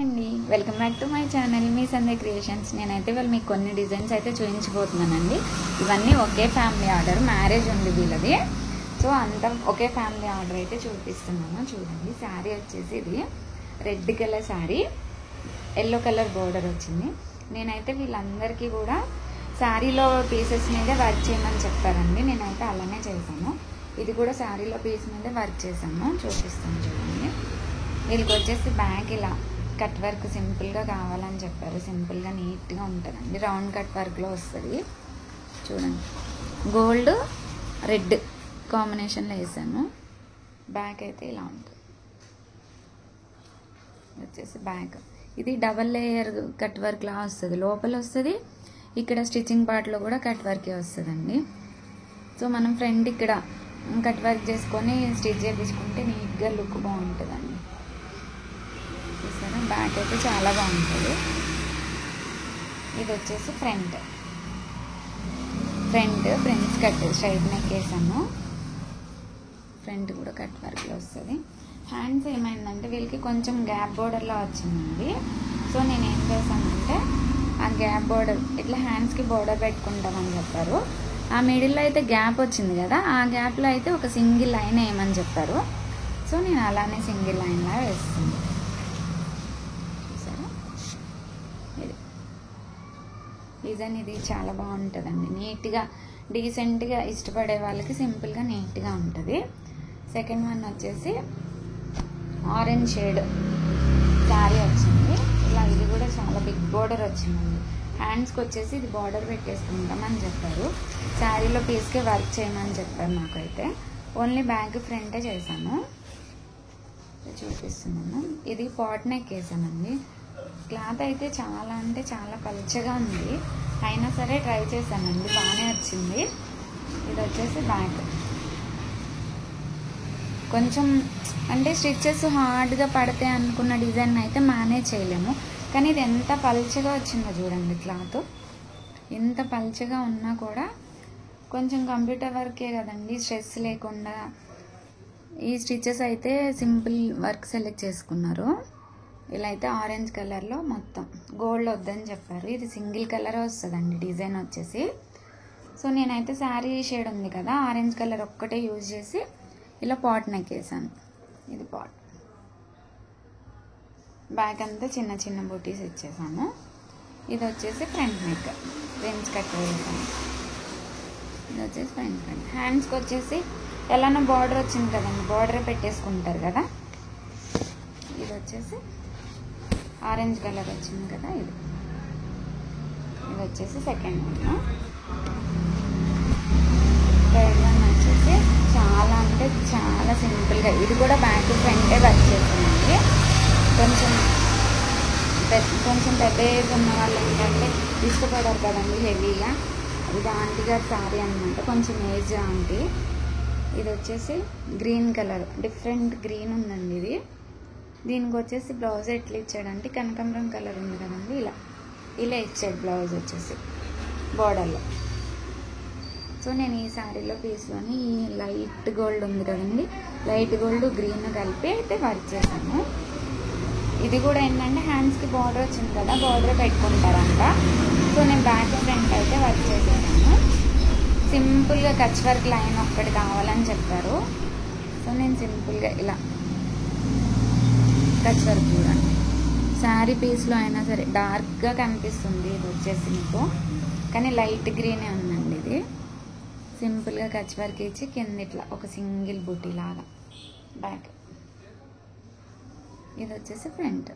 అండి, welcome back to my channel మీ సందే క్రియేషన్స్. నేనైతే వాళ్ళు మీకు కొన్ని డిజైన్స్ అయితే చూపించబోతున్నానండి. ఇవన్నీ ఒకే ఫ్యామిలీ ఆర్డర్, మ్యారేజ్ ఉంది వీళ్ళది. సో అంతా ఒకే ఫ్యామిలీ ఆర్డర్ అయితే చూపిస్తున్నాను. చూడండి, శారీ వచ్చేసి ఇది red colour sari, yellow colour border వచ్చింది. నేనైతే వీళ్ళందరికీ కూడా శారీలో పీసెస్ మీదే వర్క్ చేయమని చెప్పారండి. నేనైతే అలానే చేశాను. ఇది కూడా శారీలో పీస్ మీద వర్క్ చేశాను, చూపిస్తాను చూడండి. వీళ్ళకి వచ్చేసి బ్యాక్ ఇలా కట్ వర్క్ సింపుల్గా కావాలని చెప్పారు. సింపుల్గా నీట్గా ఉంటుందండి, రౌండ్ కట్ వర్క్లో వస్తుంది. చూడండి, గోల్డ్ రెడ్ కాంబినేషన్లో వేసాను. బ్యాక్ అయితే ఇలా ఉంటుంది. వచ్చేసి బ్యాక్ ఇది డబల్ లేయర్ కట్ వర్క్లా వస్తుంది, లోపల వస్తుంది. ఇక్కడ స్టిచ్చింగ్ పార్ట్లో కూడా కట్ వర్కే వస్తుందండి. సో మనం ఫ్రంట్ ఇక్కడ కట్ వర్క్ చేసుకొని స్టిచ్ చేయించుకుంటే నీట్గా లుక్ బాగుంటుందండి. చూసారా, బ్యాక్ అయితే చాలా బాగుంటుంది. ఇది వచ్చేసి front fronts cut straight neck వేసాను. ఫ్రంట్ కూడా కట్ వర్క్లో వస్తుంది. హ్యాండ్స్ ఏమైందంటే వీళ్ళకి కొంచెం గ్యాప్ బోర్డర్లో వచ్చిందండి. సో నేను ఏం చేశానంటే ఆ గ్యాప్ బోర్డర్ ఇట్లా హ్యాండ్స్కి బోర్డర్ పెట్టుకుంటామని చెప్పారు. ఆ మిడిల్లో అయితే గ్యాప్ వచ్చింది కదా, ఆ గ్యాప్లో అయితే ఒక సింగిల్ లైన్ వేయమని చెప్పారు. సో నేను అలానే సింగిల్ లైన్లా వేస్తుంది. చూసారా, ఇది డిజైన్ ఇది చాలా బాగుంటుందండి. నీట్గా డీసెంట్గా ఇష్టపడే వాళ్ళకి సింపుల్గా నీట్గా ఉంటుంది. సెకండ్ వన్ వచ్చేసి ఆరెంజ్ షేడ్ శారీ వచ్చింది. ఇలా ఇది కూడా చాలా బిగ్ బోర్డర్ వచ్చిందండి. హ్యాండ్స్కి వచ్చేసి ఇది బార్డర్ పెట్టేసుకుంటామని చెప్పారు. శారీలో పీస్కే వర్క్ చేయమని చెప్పారు. నాకైతే ఓన్లీ బ్యాక్ ఫ్రంటే చేశాను, చూపిస్తున్నాను. ఇది పాట్ నెక్ వేసానండి. క్లాత్ అయితే చాలా అంటే చాలా పలుచగా ఉంది, అయినా సరే ట్రై చేశానండి, బాగానే వచ్చింది. ఇది వచ్చేసి బ్యాక్. కొంచెం అంటే స్టిచ్చెస్ హార్డ్గా పడితే అనుకున్న డిజైన్ అయితే మేనేజ్ చేయలేము, కానీ ఇది ఎంత పలుచగా వచ్చిందో చూడండి. క్లాత్ ఎంత పలుచగా ఉన్నా కూడా కొంచెం కంప్యూటర్ వర్కే కదండి, స్ట్రెస్ లేకుండా ఈ స్టిచ్చెస్ అయితే సింపుల్ వర్క్ సెలెక్ట్ చేసుకున్నారు. ఇలా అయితే ఆరెంజ్ కలర్లో మొత్తం గోల్డ్ వద్దని చెప్పారు. ఇది సింగిల్ కలర్ వస్తుందండి డిజైన్ వచ్చేసి. సో నేనైతే శారీ షేడ్ ఉంది కదా, ఆరెంజ్ కలర్ ఒక్కటే యూజ్ చేసి ఇలా పాట్ నెక్ వేసాను. ఇది పాట్. బ్యాక్ అంతా చిన్న చిన్న బూటీస్ ఇచ్చేసాను. ఇది వచ్చేసి ఫ్రంట్ నెక్, ఫ్రెండ్స్ కట్ వేసాను. ఇది వచ్చేసి ఫ్రంట్ నెక్. హ్యాండ్స్కి వచ్చేసి ఎలానో బార్డర్ వచ్చింది కదండి, బార్డరే పెట్టేసుకుంటారు కదా. ఇది వచ్చేసి ఆరెంజ్ కలర్ వచ్చింది కదా, ఇది వచ్చేసి సెకండ్ వన్. థర్డ్ వన్ వచ్చేసి చాలా అంటే చాలా సింపుల్గా, ఇది కూడా బ్యాక్ ఫ్రంటే వర్క్ చేసానండి. కొంచెం పెద్ద ఏజ్ ఉన్న వాళ్ళు ఏంటంటే ఇష్టపడరు కదండి హెవీగా. ఇది ఆంటీ గారి శారీ అనమాట, కొంచెం ఏజ్ ఆంటీ. ఇది వచ్చేసి గ్రీన్ కలర్, డిఫరెంట్ గ్రీన్ ఉందండి ఇది. దీనికి వచ్చేసి బ్లౌజ్ ఎట్లా ఇచ్చాడంటే కనకాంబరం కలర్ ఉంది కదండి, ఇలా ఇచ్చాడు బ్లౌజ్ వచ్చేసి బార్డర్లో. సో నేను ఈ శారీలో పీస్లోని ఈ లైట్ గోల్డ్ ఉంది కదండి, లైట్ గోల్డ్ గ్రీన్ కలిపి అయితే వర్క్ చేశాను. ఇది కూడా ఏంటంటే హ్యాండ్స్కి బార్డర్ వచ్చింది కదా, బార్డర్ పెట్టుకుంటారంట. సో నేను బ్యాక్ ఫ్రంట్ అయితే వర్క్ చేసేసాను. సింపుల్గా కచ్ వర్క్ లైన్ ఒక్కటి కావాలని చెప్పారు. సో నేను సింపుల్గా ఇలా కచ్ వర్క్ చూడండి, శారీ పీస్లో అయినా సరే డార్క్గా కనిపిస్తుంది ఇది వచ్చేసి మీకు, కానీ లైట్ గ్రీనే ఉందండి. ఇది సింపుల్గా కచ్ వర్క్ ఇచ్చి కింద ఇట్లా ఒక సింగిల్ బుటీ లాగా బ్యాక్. ఇది వచ్చేసి ఫ్రంట్.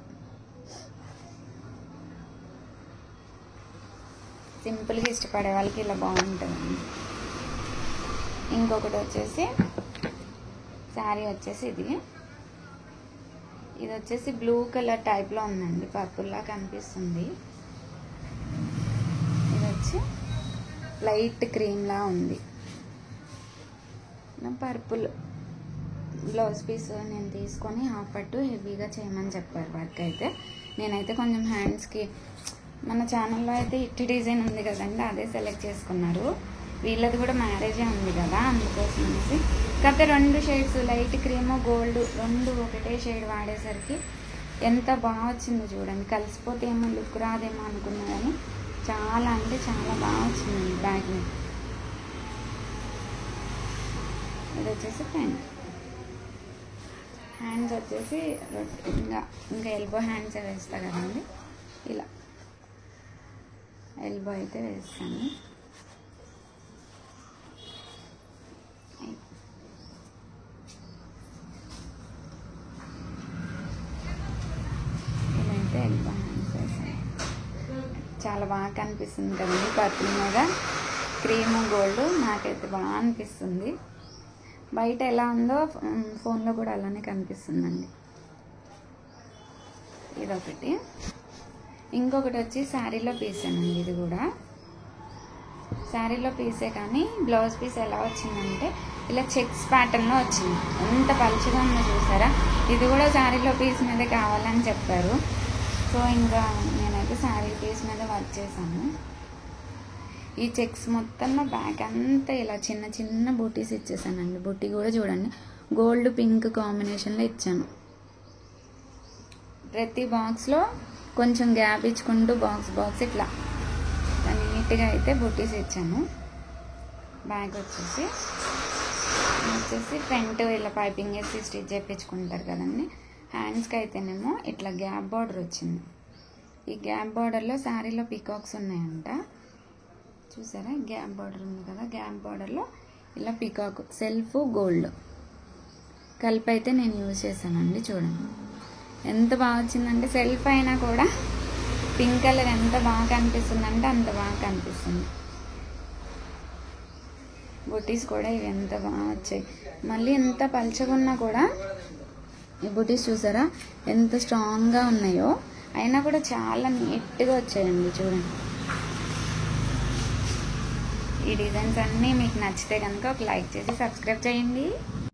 సింపుల్గా ఇష్టపడే వాళ్ళకి ఇలా బాగుంటుందండి. ఇంకొకటి వచ్చేసి శారీ వచ్చేసి ఇది వచ్చేసి బ్లూ కలర్ టైప్లో ఉందండి, పర్పుల్లా కనిపిస్తుంది. ఇది వచ్చి లైట్ క్రీమ్లా ఉంది, పర్పుల్ బ్లౌజ్ పీస్ నేను తీసుకొని హాఫ్ పట్టు హెవీగా చేయమని చెప్పారు వర్క్ అయితే. నేనైతే కొంచెం హ్యాండ్స్కి మన ఛానల్లో అయితే ఇట్టి డిజైన్ ఉంది కదండి, అదే సెలెక్ట్ చేసుకున్నారు. వీళ్ళది కూడా మ్యారేజే ఉంది కదా, అందుకోసం అనేసి. కాకపోతే 2 షేడ్స్ లైట్ క్రీమ్ గోల్డ్ 2 ఒకటే షేడ్ వాడేసరికి ఎంత బాగా వచ్చిందో చూడండి. కలిసిపోతే ఏమో లుక్ రాదేమో అనుకున్నా కానీ చాలా అంటే చాలా బాగా వచ్చిందండి బ్యాగ్ మీద. ఇది వచ్చేసి ఫ్రంట్ హ్యాండ్స్ వచ్చేసి ఇంకా ఎల్బో హ్యాండ్స్ వేస్తా కదండి, ఇలా ఎల్బో అయితే వేస్తాను. ఇదైతే ఎల్బో హ్యాండ్స్ వేసాను. చాలా బాగా కనిపిస్తుంది కదండి పర్పుల్ మీద క్రీము గోల్డ్. నాకైతే బాగా అనిపిస్తుంది. బయట ఎలా ఉందో ఫోన్లో కూడా అలానే కనిపిస్తుందండి. ఇదొకటి. ఇంకొకటి వచ్చి శారీలో పీసేనండి. ఇది కూడా శారీలో పీసే కానీ బ్లౌజ్ పీస్ ఎలా వచ్చిందంటే ఇలా చెక్స్ ప్యాటర్న్లో వచ్చింది. ఎంత పలుచగా ఉందో చూసారా. ఇది కూడా శారీలో పీస్ మీద కావాలని చెప్పారు. సో ఇంకా నేనైతే శారీ పీస్ మీద వర్క్ చేశాను. ఈ చెక్స్ మొత్తంలో బ్యాక్ అంతా ఇలా చిన్న చిన్న బూటీస్ ఇచ్చేసానండి. బూటీ కూడా చూడండి గోల్డ్ పింక్ కాంబినేషన్లో ఇచ్చాను. ప్రతి బాక్స్లో కొంచెం గ్యాప్ ఇచ్చుకుంటూ బాక్స్ ఇట్లా నీట్గా అయితే బూటీస్ ఇచ్చాను. బ్యాగ్ వచ్చేసి ఫ్రంట్ ఇలా పైపింగ్ వేసి స్టిచ్ చేయించుకుంటారు కదండి. హ్యాండ్స్కి అయితేనేమో ఇట్లా గ్యాప్ బార్డర్ వచ్చింది. ఈ గ్యాప్ బార్డర్లో శారీలో పీకాక్స్ ఉన్నాయంట. చూసారా గ్యాప్ బార్డర్ ఉంది కదా, గ్యాప్ బార్డర్లో ఇలా పీకాక్ సెల్ఫ్ గోల్డ్ కలిపి అయితే నేను యూజ్ చేశానండి. చూడండి ఎంత బాగా వచ్చిందంటే సెల్ఫ్ అయినా కూడా పింక్ కలర్ ఎంత బాగా కనిపిస్తుందంటే అంత బాగా కనిపిస్తుంది. బుటీస్ కూడా ఇవి ఎంత బాగా వచ్చాయి. మళ్ళీ ఎంత పలుచగా ఉన్నా కూడా ఈ బుటీస్ చూసారా ఎంత స్ట్రాంగ్గా ఉన్నాయో, అయినా కూడా చాలా నీట్గా వచ్చాయండి. చూడండి ఈ డిజైన్స్ అన్నీ మీకు నచ్చితే కనుక ఒక లైక్ చేసి సబ్స్క్రైబ్ చేయండి.